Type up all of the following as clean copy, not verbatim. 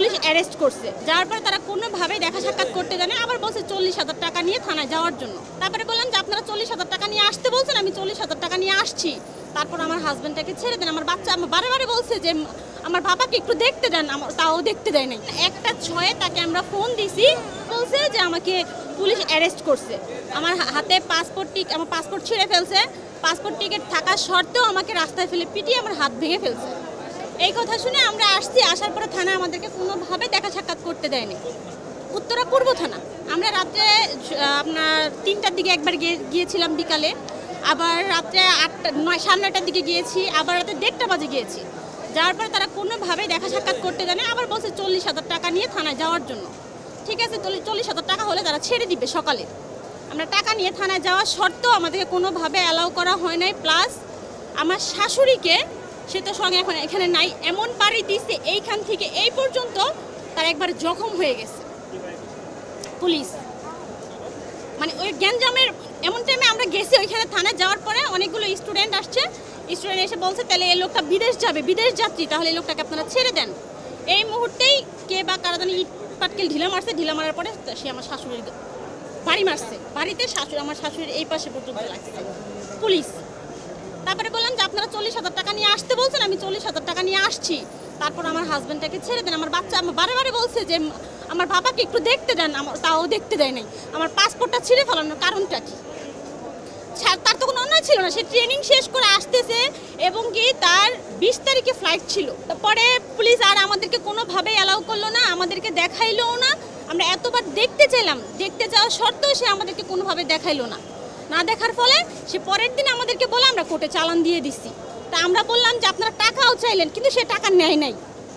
Police arrest করছে। যাওয়ার পরে তারা কোনোভাবেই দেখা সাক্ষাৎ করতে জানে, আবার বলছে 40,000 টাকা নিয়ে থানায় যাওয়ার জন্য। তারপরে বললাম যে আপনারা 40,000 টাকা নিয়ে আসতে বলছেন, আমি 40,000 টাকা নিয়ে আসছি, তারপর আমার হাজব্যান্ডটাকে ছেড়ে দেন। আমার বাচ্চা বারে বারে বলছে যে আমার বাবাকে একটু দেখতে দেন, তাও দেখতে দেয় নাই। 1টা 6 তাকে আমরা ফোন দিছি, বলছে যে আমাকে পুলিশ অ্যারেস্ট করছে। আমার হাতে আমার পাসপোর্ট ছিঁড়ে ফেলছে, পাসপোর্ট টিকিট থাকা সত্ত্বেও আমাকে রাস্তায় ফেলে পিটিয়ে আমার হাত ভেঙে ফেলছে। এই কথা শুনে আমরা আসছি, আসার পরে থানা আমাদেরকে কোনোভাবে দেখা সাক্ষাৎ করতে দেয়নি। উত্তরা পূর্ব থানা। আমরা রাত্রে আপনার 3টার দিকে একবার গিয়েছিলাম বিকালে, আবার রাত্রে 9:30টার দিকে গিয়েছি, আবার রাতে 1:30 বাজে গিয়েছি। যাওয়ার পরে তারা কোনোভাবেই দেখা সাক্ষাৎ করতে দেয় না, আবার বলছে 40,000 টাকা নিয়ে থানায় যাওয়ার জন্য। ঠিক আছে, 40,000 টাকা হলে তারা ছেড়ে দিবে সকালে। আমরা টাকা নিয়ে থানায় যাওয়া সত্ত্বেও আমাদেরকে কোনোভাবে অ্যালাউ করা হয় নাই। প্লাস আমার শাশুড়িকে, সে তো সঙ্গে এখন এখানে নাই, এমন বাড়ি দিচ্ছে এইখান থেকে এই পর্যন্ত তার একবার জখম হয়ে গেছে পুলিশ। মানে ওই গ্যাঞ্জামের এমন টাইমে আমরা গেছি ওইখানে থানায়। যাওয়ার পরে অনেকগুলো স্টুডেন্ট আসছে, স্টুডেন্ট এসে বলছে তাহলে এই লোকটা বিদেশ যাবে, বিদেশ যাত্রী, তাহলে এই লোকটাকে আপনারা ছেড়ে দেন। এই মুহূর্তেই কে বা কারা জানি ইট পাটকেল ঢিলা মারছে, ঢিলা মারার পরে সে আমার শাশুড়ির বাড়ি মারছে, বাড়িতে আমার শাশুড়ির এই পাশে পর্যন্ত লাগছে পুলিশ। তারপরে বললাম যে আপনারা 40,000 টাকা নিয়ে আসতে বলছেন, আমি 40,000 টাকা নিয়ে আসছি, তারপর আমার হাজব্যান্ডটাকে ছেড়ে দেন। আমার বাচ্চা বারে বারে বলছে যে আমার বাবাকে একটু দেখতে দেন, তাও দেখতে দেয় নাই। আমার পাসপোর্টটা ছিঁড়ে ফেলানোর কারণটা কি? তার তো কোনো অন্যায় ছিল না, সে ট্রেনিং শেষ করে আসতেছে এবং কি তার 20 তারিখে ফ্লাইট ছিল। তারপরে পুলিশ আর আমাদেরকে কোনোভাবেই অ্যালাউ করলো না, আমাদেরকে দেখাইলোও না। আমরা এতবার দেখতে চাইলাম, দেখতে যাওয়া সত্ত্বেও সে আমাদেরকে কোনোভাবে দেখাইলো না। না দেখার ফলে সে পরের দিন আমাদেরকে বলে আমরা কোর্টে চালান দিয়ে দিচ্ছি। তা আমরা বললাম যে আপনারা টাকাও চাইলেন, কিন্তু সে টাকা নেয় নাই।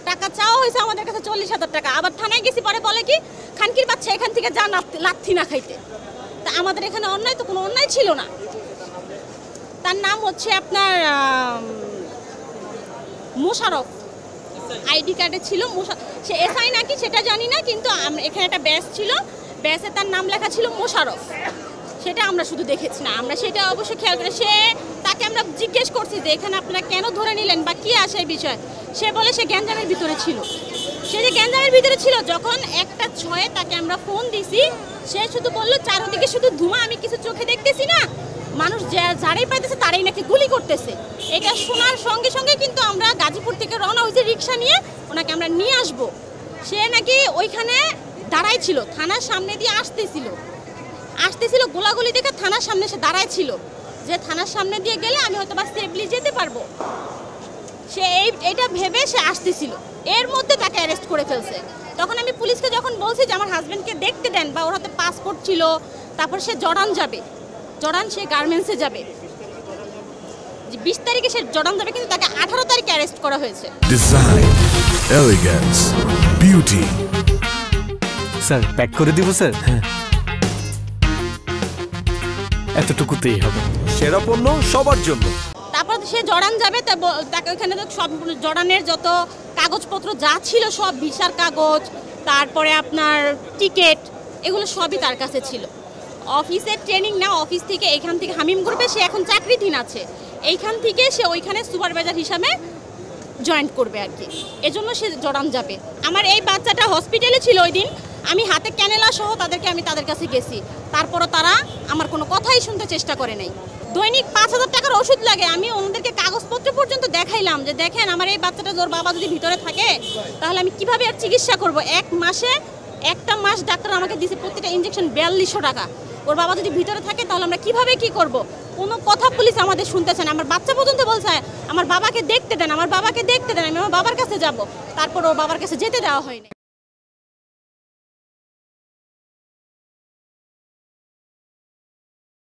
টাকা চাওয়া হয়েছে আমাদের কাছে 40,000 টাকা। আবার থানায় গেছি, পরে বলে কি খানকির বাচ্চা এখান থেকে যা লাথি না খাইতে। তা আমাদের এখানে অন্যায় তো কোনো অন্যায় ছিল না। তার নাম হচ্ছে আপনার মোশারফ, আইডি কার্ডে ছিল সে এসআই নাকি সেটা জানি না, কিন্তু এখানে একটা ব্যাচ ছিল, ব্যাচে তার নাম লেখা ছিল মোশারফ। সেটা আমরা শুধু দেখেছি না, আমরা সেটা অবশ্যই খেয়াল করে তাকে আমরা জিজ্ঞেস করছি যে এখানে আপনারা কেন ধরে নিলেন বা কী আসে এই বিষয়। সে বলে সে গ্যাঞ্জামের ভিতরে ছিল। সে যে গ্যাঞ্জামের ভিতরে ছিল, যখন 1টা 6 তাকে আমরা ফোন দিছি, সে শুধু বললো চারদিকে শুধু ধোঁয়া, আমি কিছু চোখে দেখতেছি না, মানুষ যারাই পাইতেছে তারাই নাকি গুলি করতেছে। এটা শোনার সঙ্গে সঙ্গে কিন্তু আমরা গাজীপুর থেকে রওনা হয়েছি রিক্সা নিয়ে, ওনাকে আমরা নিয়ে আসবো। সে নাকি ওইখানে দাঁড়াই ছিল, থানার সামনে দিয়ে আসতেছিল, গোলাগুলি দেখে থানার সামনে সে দাঁড়ায় ছিল যে থানার সামনে দিয়ে গেলে আমি হয়তো বা সেফলি যেতে পারবো। সে এইটা ভেবে সে আসতেছিল, এর মধ্যে তাকে অ্যারেস্ট করে ফেলছে। তখন আমি পুলিশকে যখন বলছি যে আমার হাজব্যান্ডকে দেখতে দেন, বা ওর হাতে পাসপোর্ট ছিল, তারপর সে জর্ডান যাবে, জর্ডান সে গার্মেন্টসে যাবে, 20 তারিখে সে জর্ডান যাবে, কিন্তু তাকে 18 তারিখে অ্যারেস্ট করা হয়েছে। Design, elegance, beauty. Sir pack করে দিব স্যার? হ্যাঁ, এতটুকুতেই হবে। সেরা পণ্য সবার জন্য। তারপর সে জর্ডান যাবে, তাকে ওইখানে তো সব জর্ডানের যত কাগজপত্র যা ছিল, সব ভিসার কাগজ, তারপরে আপনার টিকিট, এগুলো সবই তার কাছে ছিল। অফিসের ট্রেনিং না, অফিস থেকে এখান থেকে হামিম গ্রুপে সে এখন চাকরিধীন আছে, এইখান থেকে সে ওইখানে সুপারভাইজার হিসাবে জয়েন করবে আর কি, এজন্য সে জর্ডান যাবে। আমার এই বাচ্চাটা হসপিটালে ছিল ওই দিন, আমি হাতে ক্যানেলা সহ আমি তাদের কাছে গেছি, তারপরও তারা আমার কোনো কথাই শুনতে চেষ্টা করে নাই। দৈনিক 5,000 টাকার ওষুধ লাগে, আমি ওনাদেরকে কাগজপত্র পর্যন্ত দেখাইলাম যে দেখেন আমার এই বাচ্চাটা, ওর বাবা যদি ভিতরে থাকে তাহলে আমি কিভাবে আর চিকিৎসা করব। 1 মাস ডাক্তার আমাকে দিয়েছে প্রত্যেকটা ইঞ্জেকশন 4200 টাকা। ওর বাবা যদি ভিতরে থাকে তাহলে আমরা কিভাবে কি করব? কোনো কথা পুলিশ আমাদের শুনতেছে না। আমার বাচ্চা পর্যন্ত বলছে আমার বাবাকে দেখতে দেন, আমার বাবাকে দেখতে দেন, আমি আমার বাবার কাছে যাব, তারপর ওর বাবার কাছে যেতে দেওয়া হয়নি।